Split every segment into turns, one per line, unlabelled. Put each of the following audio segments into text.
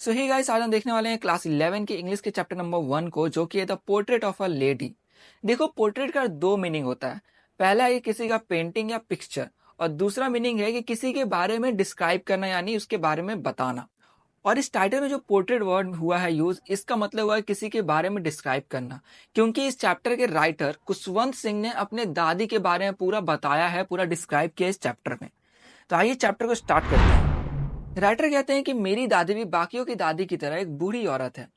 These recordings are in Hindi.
सो हे गाइस, आज हम देखने वाले हैं क्लास 11 के इंग्लिश के चैप्टर नंबर 1 को, जो कि है the portrait of a lady. देखो, पोर्ट्रेट का दो मीनिंग होता है। पहला है किसी का पेंटिंग या पिक्चर, और दूसरा मीनिंग है कि किसी के बारे में डिस्क्राइब करना, यानी उसके बारे में बताना। और इस टाइटल में जो पोर्ट्रेट वर्ड हुआ है यूज, इसका मतलब हुआ है किसी के बारे में डिस्क्राइब करना। क्योंकि इस चैप्टर के राइटर खुशवंत सिंह ने अपने दादी के बारे में पूरा बताया है, पूरा डिस्क्राइब किया इस चैप्टर में। तो आइए चैप्टर को स्टार्ट करते हैं। राइटर कहते हैं कि मेरी दादी भी बाकियों की दादी की तरह एक बूढ़ी औरत है,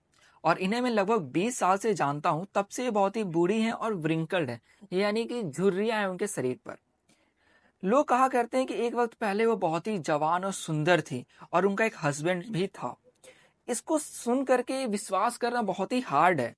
और इन्हें मैं लगभग 20 साल से जानता हूँ। तब से ये बहुत ही बूढ़ी हैं और व्रिंकल्ड है, यानी कि झुर्रियां हैं उनके शरीर पर। लोग कहा करते हैं कि एक वक्त पहले वो बहुत ही जवान और सुंदर थी, और उनका एक हस्बैंड भी था। इसको सुन करके विश्वास करना बहुत ही हार्ड है,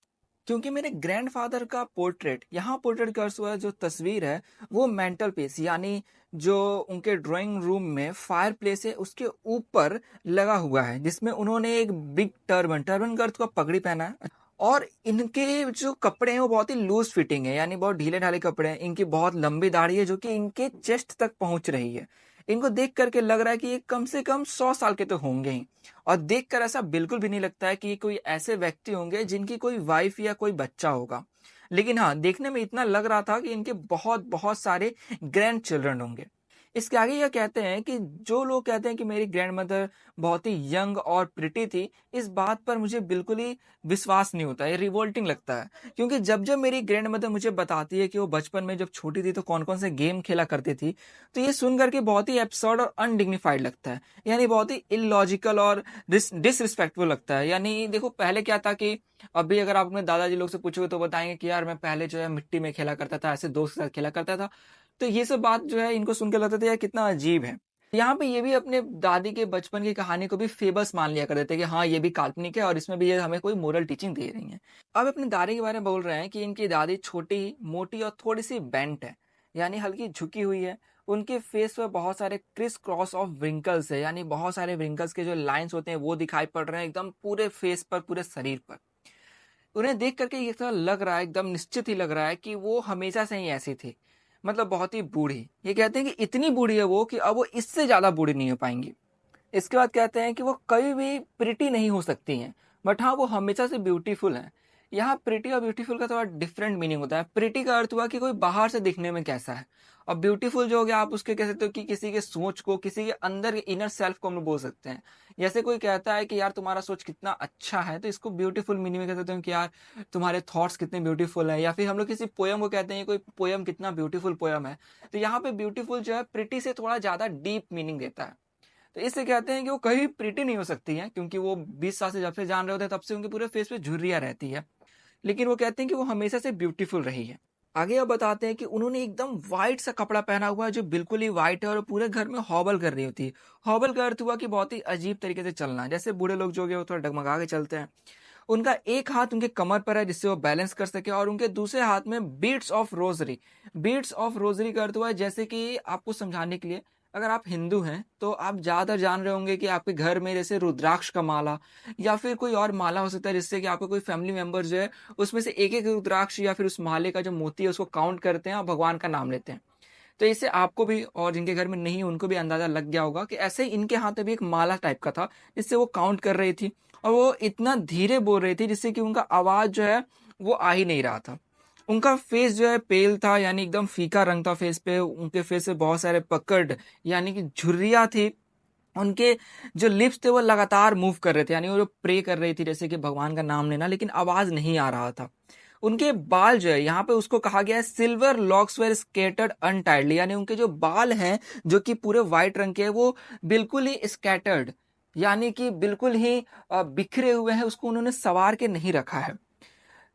क्योंकि मेरे ग्रैंडफादर का पोर्ट्रेट, यहाँ पोर्ट्रेट का अर्थ हुआ जो तस्वीर है, वो मेंटल पीस, यानी जो उनके ड्राइंग रूम में फायर प्लेस है उसके ऊपर लगा हुआ है, जिसमें उन्होंने एक बिग टर्बन, टर्बन का अर्थ हुआ पगड़ी पहना है। और इनके जो कपड़े हैं वो बहुत ही लूज फिटिंग है, यानी बहुत ढीले ढाले कपड़े हैं। इनकी बहुत लंबी दाढ़ी है जो कि इनके चेस्ट तक पहुंच रही है। इनको देख करके लग रहा है कि ये कम से कम 100 साल के तो होंगे ही। और देखकर ऐसा बिल्कुल भी नहीं लगता है कि ये कोई ऐसे व्यक्ति होंगे जिनकी कोई वाइफ या कोई बच्चा होगा। लेकिन हाँ, देखने में इतना लग रहा था कि इनके बहुत बहुत सारे ग्रैंड चिल्ड्रन होंगे। इसके आगे यह कहते हैं कि जो लोग कहते हैं कि मेरी ग्रैंड मदर बहुत ही यंग और प्रिटी थी, इस बात पर मुझे बिल्कुल ही विश्वास नहीं होता, ये रिवोल्टिंग लगता है। क्योंकि जब जब मेरी ग्रैंड मदर मुझे बताती है कि वो बचपन में जब छोटी थी तो कौन कौन से गेम खेला करती थी, तो ये सुन करके बहुत ही एब्सर्ड और अनडिग्निफाइड लगता है, यानी बहुत ही इलॉजिकल और डिसरिस्पेक्टफुल लगता है। यानी देखो, पहले क्या था कि अभी अगर आप अपने दादाजी लोग से पूछोगे तो बताएंगे कि यार मैं पहले जो है मिट्टी में खेला करता था, ऐसे दोस्त के साथ खेला करता था। तो ये सब बात जो है इनको सुन के लगता था यार कितना अजीब है। यहाँ पे ये भी अपने दादी के बचपन की कहानी को भी फेबस मान लिया करते थे कि हाँ, ये भी काल्पनिक है और इसमें भी ये हमें कोई मोरल टीचिंग दे रही है। अब अपनी दादी के बारे में बोल रहे हैं कि इनकी दादी छोटी, मोटी और थोड़ी सी बेंट है, यानी हल्की झुकी हुई है। उनके फेस पर बहुत सारे क्रिस क्रॉस ऑफ विंकल्स है, यानी बहुत सारे विंकल्स के जो लाइंस होते हैं वो दिखाई पड़ रहे हैं एकदम पूरे फेस पर, पूरे शरीर पर। उन्हें देख करके ये तो लग रहा है, एकदम निश्चित ही लग रहा है कि वो हमेशा से ही ऐसी थी, मतलब बहुत ही बूढ़ी। ये कहते हैं कि इतनी बूढ़ी है वो कि अब वो इससे ज्यादा बूढ़ी नहीं हो पाएंगी। इसके बाद कहते हैं कि वो कभी भी प्रिटी नहीं हो सकती हैं, बट हाँ, वो हमेशा से ब्यूटीफुल हैं। यहाँ प्रिटी और ब्यूटीफुल का थोड़ा डिफरेंट मीनिंग होता है। प्रिटी का अर्थ हुआ कि कोई बाहर से दिखने में कैसा है, और ब्यूटीफुल जो हो गया, आप उसके कह सकते हो कि किसी के सोच को, किसी के अंदर के इनर सेल्फ को हम लोग बोल सकते हैं। जैसे कोई कहता है कि यार तुम्हारा सोच कितना अच्छा है, तो इसको ब्यूटीफुल मीनिंग में कह सकते हैं कि यार तुम्हारे थॉट्स कितने ब्यूटीफुल है। या फिर हम लोग किसी पोयम को कहते हैं कोई पोयम कितना ब्यूटीफुल पोयम है। तो यहाँ पे ब्यूटीफुल जो है प्रिटी से थोड़ा ज्यादा डीप मीनिंग देता है। तो इससे कहते हैं कि वो कभी प्रिटी नहीं हो सकती हैं, क्योंकि वो 20 साल से जब से जान रहे होते हैं तब से उनके पूरे फेस पे झुर्रियां रहती है। लेकिन वो कहते हैं कि वो हमेशा से ब्यूटीफुल रही है। आगे अब बताते हैं कि उन्होंने एकदम व्हाइट सा कपड़ा पहना हुआ है, जो बिल्कुल ही व्हाइट है, और पूरे घर में हॉबल कर रही होती है। हॉबल का अर्थ हुआ कि बहुत ही अजीब तरीके से चलना, जैसे बूढ़े लोग जो वो थोड़ा डगमगा के चलते हैं। उनका एक हाथ उनके कमर पर है जिससे वो बैलेंस कर सके, और उनके दूसरे हाथ में beads of rosary. Beads of rosary का अर्थ हुआ है, जैसे कि आपको समझाने के लिए, अगर आप हिंदू हैं तो आप ज्यादातर जान रहे होंगे कि आपके घर में जैसे रुद्राक्ष का माला या फिर कोई और माला हो सकता है, जिससे कि आपका कोई फैमिली मेंबर जो है उसमें से एक एक रुद्राक्ष या फिर उस माले का जो मोती है उसको काउंट करते हैं और भगवान का नाम लेते हैं। तो इससे आपको भी और जिनके घर में नहीं है उनको भी अंदाजा लग गया होगा कि ऐसे ही इनके हाथ में भी एक माला टाइप का था, जिससे वो काउंट कर रही थी। और वो इतना धीरे बोल रही थी जिससे कि उनका आवाज जो है वो आ ही नहीं रहा था। उनका फेस जो है पेल था, यानी एकदम फीका रंग था फेस पे। उनके फेस पे बहुत सारे पकड़, यानी कि झुर्रियां थी। उनके जो लिप्स थे वो लगातार मूव कर रहे थे, यानी वो जो प्रे कर रही थी जैसे कि भगवान का नाम लेना, लेकिन आवाज नहीं आ रहा था। उनके बाल जो है, यहाँ पे उसको कहा गया है silver locks where scattered untidily, यानी उनके जो बाल हैं जो कि पूरे व्हाइट रंग के हैं, वो बिल्कुल ही स्कैटर्ड, यानी कि बिल्कुल ही बिखरे हुए हैं, उसको उन्होंने सवार के नहीं रखा है।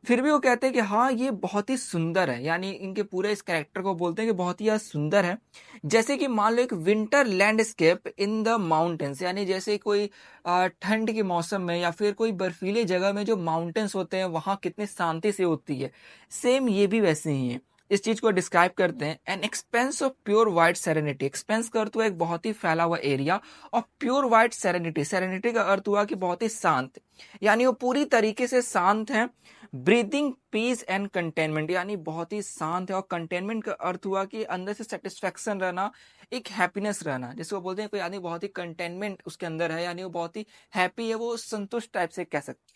फिर भी वो कहते हैं कि हाँ, ये बहुत ही सुंदर है, यानी इनके पूरे इस कैरेक्टर को बोलते हैं कि बहुत ही सुंदर है। जैसे कि मान लो एक winter landscape in the mountains, यानी जैसे कोई ठंड के मौसम में या फिर कोई बर्फीली जगह में जो माउंटेन्स होते हैं वहां कितनी शांति से होती है, सेम ये भी वैसे ही है। इस चीज को डिस्क्राइब करते हैं an expense of pure white serenity. Expense का अर्थ हुआ एक बहुत ही फैला हुआ एरिया, और प्योर व्हाइट सेरेनिटी, सेरेनिटी का अर्थ हुआ कि बहुत ही शांत, यानी वो पूरी तरीके से शांत है। ब्रीदिंग पीस एंड कंटेनमेंट, यानी बहुत ही शांत है, और कंटेनमेंट का अर्थ हुआ कि अंदर से सेटिस्फेक्शन रहना, एक हैप्पीनेस रहना, जिसको बोलते हैं कोई आदमी बहुत ही कंटेनमेंट उसके अंदर है, यानी वो बहुत ही हैप्पी है, वो संतुष्ट टाइप से कह सकते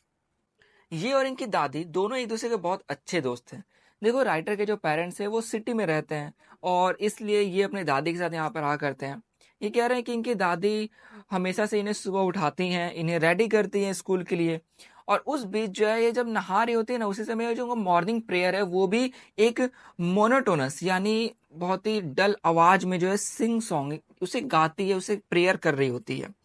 हैं। ये और इनकी दादी दोनों एक दूसरे के बहुत अच्छे दोस्त हैं। देखो, राइटर के जो पेरेंट्स हैं वो सिटी में रहते हैं, और इसलिए ये अपने दादी के साथ यहाँ पर रहा करते हैं। ये कह रहे हैं कि इनकी दादी हमेशा से इन्हें सुबह उठाती हैं, इन्हें रेडी करती हैं स्कूल के लिए, और उस बीच जो है ये जब नहा रही होती है ना, उसी समय जो मॉर्निंग प्रेयर है वो भी एक मोनोटोनस, यानी बहुत ही डल आवाज में जो है सिंग सॉन्ग उसे गाती है, उसे प्रेयर कर रही होती है।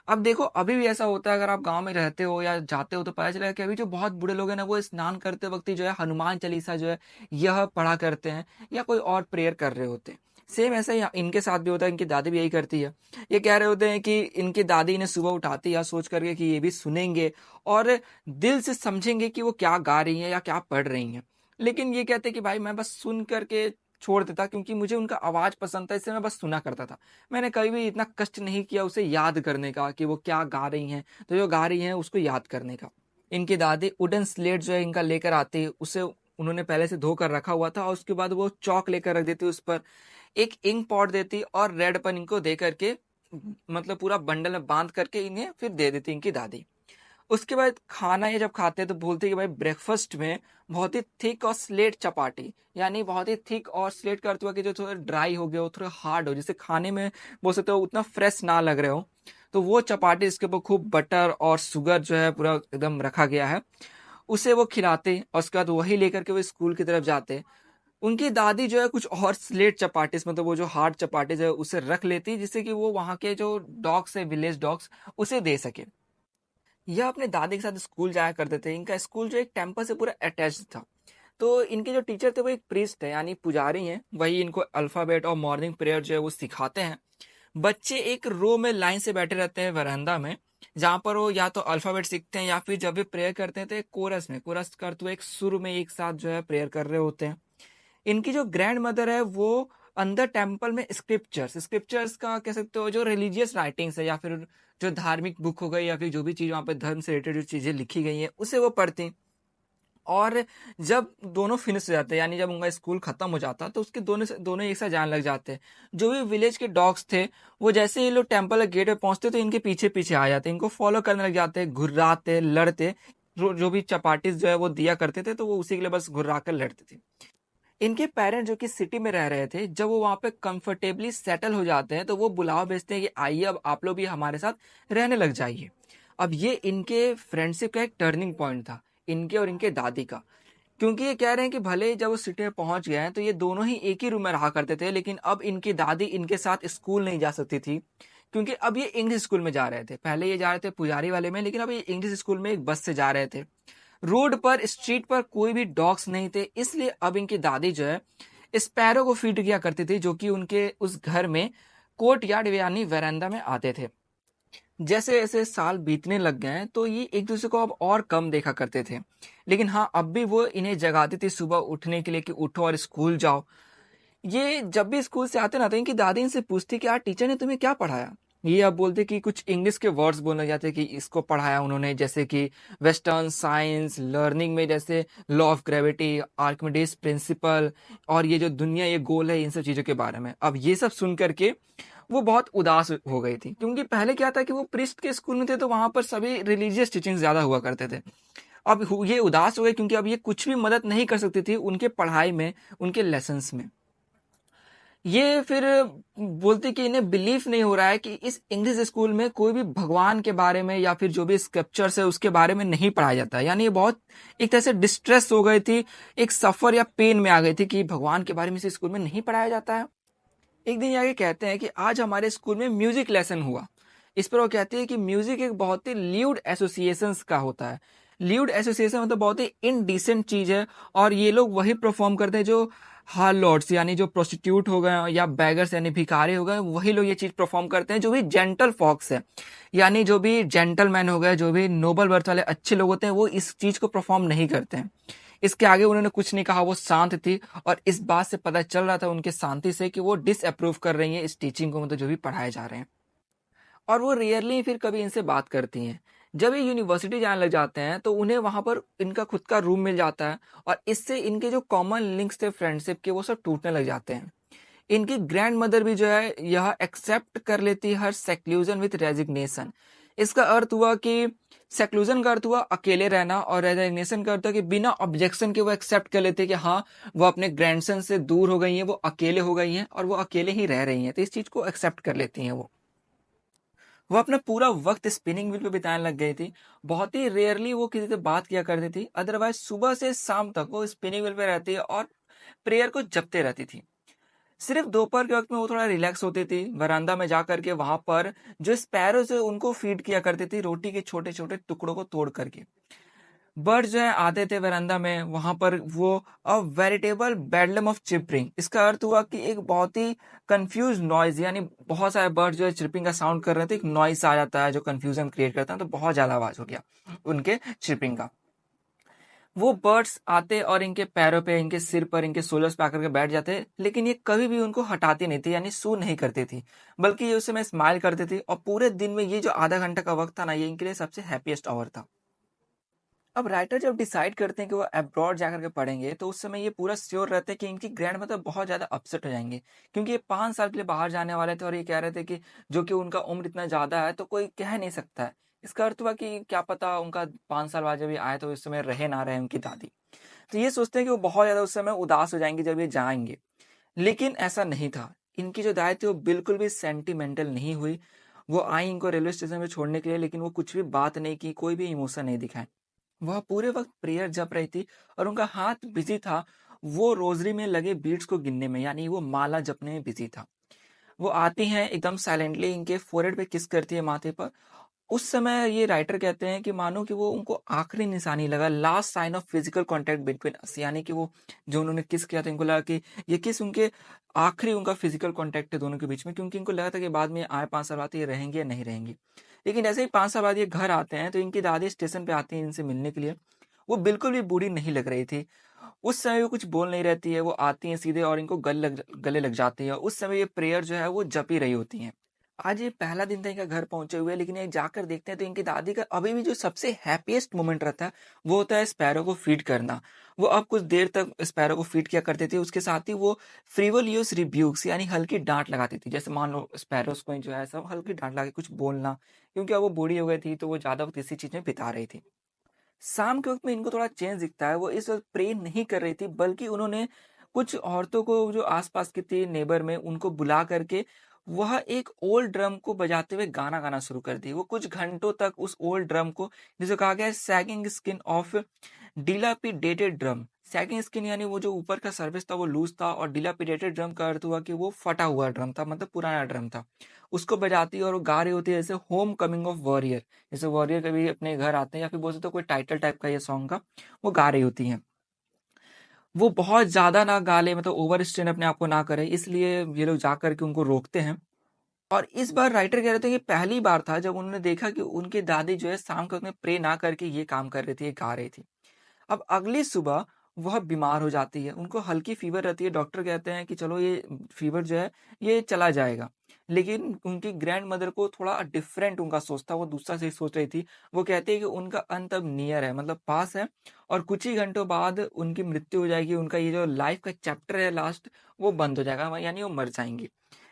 अब देखो, अभी भी ऐसा होता है, अगर आप गांव में रहते हो या जाते हो तो पता चलेगा कि अभी जो बहुत बूढ़े लोग हैं ना, वो स्नान करते वक्त ही जो है हनुमान चालीसा जो है यह पढ़ा करते हैं, या कोई और प्रेयर कर रहे होते हैं। सेम ऐसा ही इनके साथ भी होता है, इनकी दादी भी यही करती है। ये कह रहे होते हैं कि इनकी दादी इन्हें सुबह उठाती है सोच करके कि ये भी सुनेंगे और दिल से समझेंगे कि वो क्या गा रही हैं या क्या पढ़ रही हैं। लेकिन ये कहते हैं कि भाई मैं बस सुन करके छोड़ देता, क्योंकि मुझे उनका आवाज पसंद था, इससे मैं बस सुना करता था। मैंने कभी भी इतना कष्ट नहीं किया उसे याद करने का कि वो क्या गा रही हैं, तो जो गा रही हैं उसको याद करने का। इनकी दादी वुडन स्लेट जो है इनका लेकर आती, उसे उन्होंने पहले से धो कर रखा हुआ था, और उसके बाद वो चौक लेकर रख देती, उस पर एक इंक पॉट देती और रेड पेन इनको दे करके, मतलब पूरा बंडल में बांध करके इन्हें फिर दे देती इनकी दादी। उसके बाद खाना ये जब खाते हैं तो बोलते हैं कि भाई ब्रेकफास्ट में बहुत ही थिक और स्लेट चपाटी, यानी बहुत ही थिक और स्लेट करते हुआ कि जो थोड़ा ड्राई हो गया हो, थोड़ा हार्ड हो, जिससे खाने में बोल सकते हो उतना फ्रेश ना लग रहे हो, तो वो चपाटी इसके ऊपर खूब बटर और शुगर जो है पूरा एकदम रखा गया है, उसे वो खिलाते, और उसके बाद वही लेकर के वो स्कूल की तरफ जाते। उनकी दादी जो है कुछ और स्लेट चपाटीज, मतलब वो जो हार्ड चपाटीज है उसे रख लेती, जिससे कि वो वहाँ के जो डॉग्स है, विलेज डॉग्स, उसे दे सके। यह अपने दादी के साथ स्कूल जाया करते थे। इनका स्कूल जो एक टेम्पल से पूरा अटैच्ड था। तो इनके जो टीचर थे वो एक प्रीस्ट है, यानी पुजारी हैं, वही इनको अल्फाबेट और मॉर्निंग प्रेयर जो है वो सिखाते हैं। बच्चे एक रो में लाइन से बैठे रहते हैं वरांदा में, जहाँ पर वो या तो अल्फाबेट सीखते हैं या फिर जब भी प्रेयर करते हैं तो एक कोरस में, कोरस करते हुए एक सुर में एक साथ जो है प्रेयर कर रहे होते हैं। इनकी जो ग्रैंड मदर है वो अंदर टेम्पल में स्क्रिप्चर्स स्क्रिप्चर्स का कह सकते हो, जो रिलीजियस राइटिंग्स है या फिर जो धार्मिक बुक हो गई या फिर जो भी चीज़ वहाँ पे धर्म से रिलेटेड जो चीज़ें लिखी गई हैं उसे वो पढ़ती। और जब दोनों फिनिश हो जाते हैं, यानी जब उनका स्कूल खत्म हो जाता तो उसके दोनों एक साथ जाने लग जाते हैं। जो भी विलेज के डॉग्स थे, वो जैसे ये लोग टेम्पल के गेट पे पहुंचते तो इनके पीछे पीछे आ जाते, इनको फॉलो करने लग जाते, घुर्राते लड़ते। जो भी चपाटीज जो है वो दिया करते थे तो वो उसी के लिए बस घुर्रा कर लड़ते थे। इनके पेरेंट्स जो कि सिटी में रह रहे थे, जब वो वहाँ पे कंफर्टेबली सेटल हो जाते हैं तो वो बुलावा भेजते हैं कि आइए अब आप लोग भी हमारे साथ रहने लग जाइए। अब ये इनके फ्रेंडशिप का एक टर्निंग पॉइंट था, इनके और इनके दादी का। क्योंकि ये कह रहे हैं कि भले जब वो सिटी में पहुंच गए हैं तो ये दोनों ही एक ही रूम में रहा करते थे, लेकिन अब इनकी दादी इनके साथ स्कूल नहीं जा सकती थी, क्योंकि अब ये इंग्लिश स्कूल में जा रहे थे। पहले ये जा रहे थे पुजारी वाले में, लेकिन अब ये इंग्लिश स्कूल में एक बस से जा रहे थे। रोड पर, स्ट्रीट पर कोई भी डॉग्स नहीं थे, इसलिए अब इनकी दादी जो है स्पैरो को फीड किया करती थी, जो कि उनके उस घर में कोर्ट यार्ड यानी वेरांडा में आते थे। जैसे जैसे साल बीतने लग गए हैं तो ये एक दूसरे को अब और कम देखा करते थे, लेकिन हाँ, अब भी वो इन्हें जगाती थी सुबह उठने के लिए कि उठो और स्कूल जाओ। ये जब भी स्कूल से आते ना तो इनकी दादी इनसे पूछती कि आज टीचर ने तुम्हें क्या पढ़ाया। ये अब बोलते कि कुछ इंग्लिश के वर्ड्स बोलने जाते कि इसको पढ़ाया उन्होंने, जैसे कि वेस्टर्न साइंस लर्निंग में, जैसे law of gravity, Archimedes principal, और ये जो दुनिया ये गोल है, इन सब चीज़ों के बारे में। अब ये सब सुन करके वो बहुत उदास हो गई थी, क्योंकि पहले क्या था कि वो प्रिस्ट के स्कूल में थे तो वहां पर सभी रिलीजियस टीचिंग ज्यादा हुआ करते थे। अब ये उदास हो गए क्योंकि अब ये कुछ भी मदद नहीं कर सकती थी उनके पढ़ाई में, उनके लेसन्स में। ये फिर बोलती कि इन्हें बिलीफ नहीं हो रहा है कि इस इंग्लिश स्कूल में कोई भी भगवान के बारे में या फिर जो भी स्क्रिप्चर्स है उसके बारे में नहीं पढ़ाया जाता है। यानी ये बहुत एक तरह से डिस्ट्रेस हो गई थी, एक सफर या पेन में आ गई थी कि भगवान के बारे में इस स्कूल में नहीं पढ़ाया जाता है। एक दिन आगे कहते हैं कि आज हमारे स्कूल में म्यूजिक लेसन हुआ। इस पर वो कहती है कि म्यूजिक एक बहुत ही ल्यूड एसोसिएशन का होता है। ल्यूड एसोसिएशन मतलब बहुत ही इनडिसेंट चीज है, और ये लोग वही परफॉर्म करते हैं जो हार लॉर्ड्स यानी जो प्रोस्टिट्यूट हो गए या बैगर्स यानी भिखारी हो गए, वही लोग ये चीज परफॉर्म करते हैं। जो भी जेंटल फॉक्स है, यानी जो भी जेंटलमैन हो गए, जो भी नोबल बर्थ वाले अच्छे लोग होते हैं, वो इस चीज को परफॉर्म नहीं करते हैं। इसके आगे उन्होंने कुछ नहीं कहा, वो शांत थी, और इस बात से पता चल रहा था उनके शांति से कि वो डिसअप्रूव कर रही हैं इस टीचिंग को, मतलब जो भी पढ़ाए जा रहे हैं। और वो रेयरली फिर कभी इनसे बात करती हैं। जब ये यूनिवर्सिटी जाने लग जाते हैं तो उन्हें वहां पर इनका खुद का रूम मिल जाता है, और इससे इनके जो कॉमन लिंक्स थे फ्रेंडशिप के वो सब टूटने लग जाते हैं। इनकी ग्रैंड मदर भी जो है यह एक्सेप्ट कर लेती है हर सेक्लूजन विथ रेजिग्नेशन। इसका अर्थ हुआ कि सेक्लूजन का अर्थ हुआ अकेले रहना, और रेजिग्नेशन का अर्थ है कि बिना ऑब्जेक्शन के वो एक्सेप्ट कर लेते हैं कि हाँ, वो अपने ग्रैंडसन से दूर हो गई हैं, वो अकेले हो गई हैं और वो अकेले ही रह रही हैं, तो इस चीज को एक्सेप्ट कर लेती हैं। वो अपना पूरा वक्त स्पिनिंग व्हील पे बिताने लग गई थी। बहुत ही रेयरली वो किसी से बात किया करती थी, अदरवाइज सुबह से शाम तक वो स्पिनिंग व्हील पे रहती है और प्रेयर को जपते रहती थी। सिर्फ दोपहर के वक्त में वो थोड़ा रिलैक्स होती थी, वरांदा में जा करके वहां पर जो स्पैरोज है उनको फीड किया करती थी, रोटी के छोटे छोटे टुकड़ों को तोड़ करके। बर्ड जो है आते थे वरांदा में, वहां पर वो अ वेरिटेबल बेडलम ऑफ चिपरिंग। इसका अर्थ हुआ कि एक बहुत ही कंफ्यूज नॉइज, यानी बहुत सारे बर्ड जो है चिरपिंग का साउंड कर रहे थे, एक नॉइस आ जाता है जो कंफ्यूजन क्रिएट करता है, तो बहुत ज्यादा आवाज हो गया उनके चिरपिंग का। वो बर्ड्स आते और इनके पैरों पे, इनके सिर पर, इनके शोल्डर्स पे आकर के बैठ जाते, लेकिन ये कभी भी उनको हटाती नहीं थी, यानी सू नहीं करती थी, बल्कि ये उस समय स्माइल करती थी। और पूरे दिन में ये जो आधा घंटा का वक्त था ना, ये इनके लिए सबसे हैप्पीएस्ट आवर था। अब राइटर जब डिसाइड करते हैं कि वो अब्रॉड जाकर के पढ़ेंगे, तो उस समय ये पूरा श्योर रहते हैं कि इनकी ग्रैंड मदर बहुत ज्यादा अपसेट हो जाएंगे, क्योंकि ये 5 साल के लिए बाहर जाने वाले थे और ये कह रहे थे कि जो कि उनका उम्र इतना ज्यादा है तो कोई कह नहीं सकता है। इसका अर्थ हुआ कि क्या पता उनका 5 साल बाद जब ये आए तो उस समय रहे ना रहे उनकी दादी। तो ये सोचते हैं कि वो बहुत ज्यादा उस समय उदास हो जाएंगे जब ये जाएंगे, लेकिन ऐसा नहीं था। इनकी जो दादी थी वो बिल्कुल भी सेंटिमेंटल नहीं हुई। वो आई इनको रेलवे स्टेशन पे छोड़ने के लिए, लेकिन वो कुछ भी बात नहीं की, कोई भी इमोशन नहीं दिखाए। वह पूरे वक्त प्रेयर जप रही थी और उनका हाथ बिजी था वो रोजरी में लगे बीड्स को गिनने में, यानी वो माला जपने में बिजी था। वो आती हैं एकदम साइलेंटली, इनके फोrehead पे किस करती है माथे पर। उस समय ये राइटर कहते हैं कि मानो कि वो उनको आखिरी निशानी लगा, last sign of physical contact between us, यानी कि वो जो उन्होंने किस किया था, इनको लगा कि ये किस उनके आखिरी उनका फिजिकल कांटेक्ट है दोनों के बीच में, क्योंकि इनको लगा था कि बाद में आए 5 साल बाद तो ये रहेंगे या नहीं रहेंगी। लेकिन जैसे ही 5 साल बाद ये घर आते हैं तो इनकी दादी स्टेशन पे आती है इनसे मिलने के लिए। वो बिल्कुल भी बूढ़ी नहीं लग रही थी। उस समय वो कुछ बोल नहीं रहती है, वो आती हैं सीधे और इनको गले लग जाती है। उस समय ये प्रेयर जो है वो जप ही रही होती हैं। आज ये पहला दिन था इनका घर पहुंचे हुए, लेकिन ये जाकर देखते हैं तो इनकी दादी का अभी भी जो सबसे हैप्पीएस्ट मोमेंट रहता है वो होता है स्पैरो को फीड करना। वो अब कुछ देर तक स्पैरो को फीड किया करते थे, उसके साथ ही वो फ्रिवोलियस रिब्यूक्स यानी हल्की डांट लगाती थी। जैसे मान लो स्पैरोस को जो है सब हल्की डांट लगा के कुछ बोलना, क्योंकि अब वो बूढ़ी हो गई थी तो वो ज्यादा वक्त इसी चीज में बिता रही थी। शाम के वक्त में इनको थोड़ा चेंज दिखता है। वो इस वक्त प्रे नहीं कर रही थी, बल्कि उन्होंने कुछ औरतों को जो आसपास की थी नेबर में, उनको बुला करके वह एक ओल्ड ड्रम को बजाते हुए गाना गाना शुरू कर दी। वो कुछ घंटों तक उस ओल्ड ड्रम को, जिसे कहा गया है sagging skin of dilapidated drum. Sagging skin यानी वो जो ऊपर का सर्फेस था वो लूज था, और डिलापिडेटेड ड्रम का अर्थ हुआ कि वो फटा हुआ ड्रम था, मतलब पुराना ड्रम था। उसको बजाती और वो गा रही होती है जैसे होम कमिंग ऑफ वॉरियर, जैसे वॉरियर कभी अपने घर आते हैं, या फिर बोल सकते हो कोई टाइटल टाइप का ये सॉन्ग का वो गा रही होती हैं। वो बहुत ज्यादा ना गा ले, मतलब ओवर स्ट्रेन अपने आप को ना करे, इसलिए ये लोग जा करके उनको रोकते हैं। और इस बार राइटर कह रहे थे कि पहली बार था जब उन्होंने देखा कि उनकी दादी जो है शाम को उसमें प्रे ना करके ये काम कर रही थी, ये गा रही थी। अब अगली सुबह वह बीमार हो जाती है, उनको हल्की फीवर रहती है। डॉक्टर कहते हैं कि चलो ये फीवर जो है ये चला जाएगा, लेकिन उनकी ग्रैंड मदर को थोड़ा डिफरेंट उनका सोच था, वो दूसरा से सोच रही थी। वो कहती है कि उनका अंत अब नियर है, मतलब पास है, और कुछ ही घंटों बाद उनकी मृत्यु हो जाएगी। उनका ये जो लाइफ का चैप्टर है लास्ट, वो बंद हो जाएगा, यानी वो मर जाएंगी।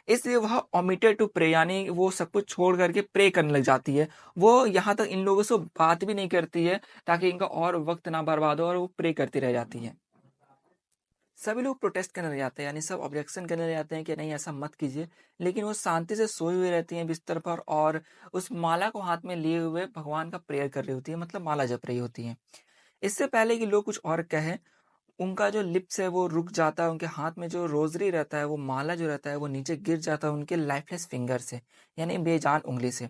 इसलिए वह ओमिटेड टू प्रे, यानी वो सब कुछ छोड़ करके प्रे करने लग जाती है। वो यहाँ तक इन लोगों से बात भी नहीं करती है, ताकि इनका और वक्त ना बर्बाद हो, और वो प्रे करती रह जाती है। सभी लोग प्रोटेस्ट करने लग जाते हैं, यानी सब ऑब्जेक्शन करने लग जाते हैं कि नहीं ऐसा मत कीजिए, लेकिन वो शांति से सोई हुई रहती हैं बिस्तर पर, और उस माला को हाथ में लिए हुए भगवान का प्रेयर कर रही होती है, मतलब माला जप रही होती है। इससे पहले कि लोग कुछ और कहें, उनका जो लिप्स है वो रुक जाता है, उनके हाथ में जो रोजरी रहता है, वो माला जो रहता है वो नीचे गिर जाता है उनके लाइफलेस फिंगर से, यानी बेजान उंगली से।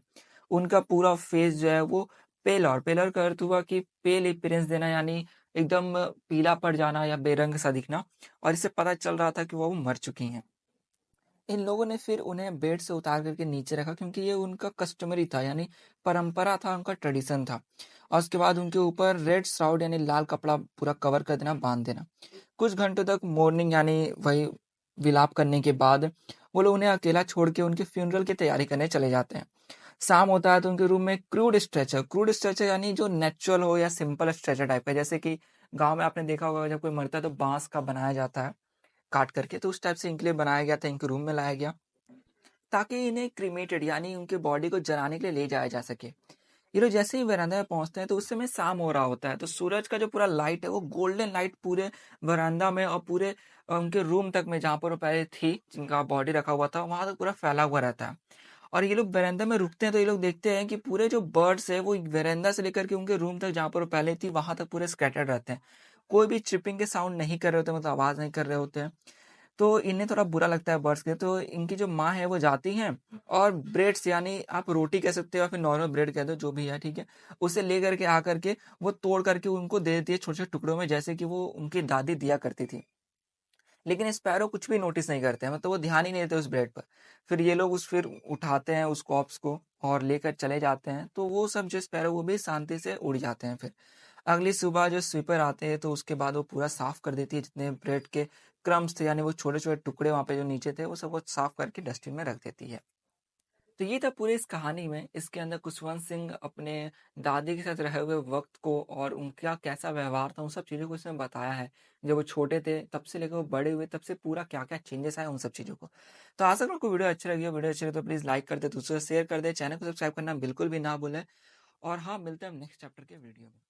उनका पूरा फेस जो है वो पेल, और पेलर का अर्थ हुआ कि पेल अपीयरेंस देना, यानी एकदम पीला पड़ जाना या बेरंग सा दिखना। और इससे पता चल रहा था कि वो मर चुकी हैं। इन लोगों ने फिर उन्हें बेड से उतार करके नीचे रखा, क्योंकि ये उनका कस्टमरी था, यानी परंपरा था, उनका ट्रेडिशन था। और उसके बाद उनके ऊपर रेड श्राउड यानी लाल कपड़ा पूरा कवर कर देना, बांध देना। कुछ घंटों तक मोर्निंग यानी वही विलाप करने के बाद वो लोग उन्हें अकेला छोड़ के उनके फ्यूनरल की तैयारी करने चले जाते हैं। शाम होता है तो उनके रूम में क्रूड स्ट्रेचर यानी जो नेचुरल हो या सिंपल स्ट्रेचर टाइप का, जैसे कि गांव में आपने देखा होगा जब कोई मरता है तो बांस का बनाया जाता है, काट करके, तो उस टाइप से इनके लिए बनाया गया था, इनके रूम में लाया गया ताकि इन्हें क्रीमेटेड यानी उनके बॉडी को जलाने के लिए ले जाया जा सके। ये लोग जैसे ही वरांदा में पहुंचते हैं तो उस समय शाम हो रहा होता है, तो सूरज का जो पूरा लाइट है वो गोल्डन लाइट पूरे वरांदा में और पूरे उनके रूम तक में, जहाँ पर वो पहले थी जिनका बॉडी रखा हुआ था, वहां तक पूरा फैला हुआ रहता है। और ये लोग वेरांदा में रुकते हैं तो ये लोग देखते हैं कि पूरे जो बर्ड्स है वो वेरांदा से लेकर के उनके रूम तक जहाँ पर वो पहले थी वहां तक पूरे स्कैटर्ड रहते हैं। कोई भी चिपिंग के साउंड नहीं कर रहे होते, मतलब आवाज नहीं कर रहे होते हैं। तो इन्हें थोड़ा बुरा लगता है बर्ड्स के, तो इनकी जो माँ है वो जाती हैं और ब्रेड्स, यानी आप रोटी कह सकते हो या फिर नॉर्मल ब्रेड कह दो, जो भी है ठीक है, उसे ले करके आ करके वो तोड़ करके उनको दे देती है छोटे छोटे टुकड़ों में, जैसे कि वो उनकी दादी दिया करती थी। लेकिन स्पैरो कुछ भी नोटिस नहीं करते हैं, मतलब वो ध्यान ही नहीं देते उस ब्रेड पर। फिर ये लोग उस फिर उठाते हैं उस कॉप्स को और लेकर चले जाते हैं, तो वो सब जो स्पैरो वो भी शांति से उड़ जाते हैं। फिर अगली सुबह जो स्वीपर आते हैं तो उसके बाद वो पूरा साफ कर देती है, जितने ब्रेड के क्रम्स थे यानी वो छोटे छोटे टुकड़े वहाँ पे जो नीचे थे वो सब वो साफ करके डस्टबिन में रख देती है। तो ये था पूरे इस कहानी में, इसके अंदर खुशवंत सिंह अपने दादी के साथ रहे हुए वक्त को और उनका कैसा व्यवहार था उन सब चीज़ों को इसमें बताया है। जब वो छोटे थे तब से लेकर वो बड़े हुए तब से पूरा क्या क्या चेंजेस आए उन सब चीज़ों को। तो आशा करूँ आपको वीडियो अच्छी लगी हो। वीडियो अच्छी लगी तो प्लीज़ लाइक कर दे, दूसरों से शेयर कर दे, चैनल को सब्सक्राइब करना बिल्कुल भी ना भूलें। और हाँ, मिलते हैं हम नेक्स्ट चैप्टर के वीडियो में।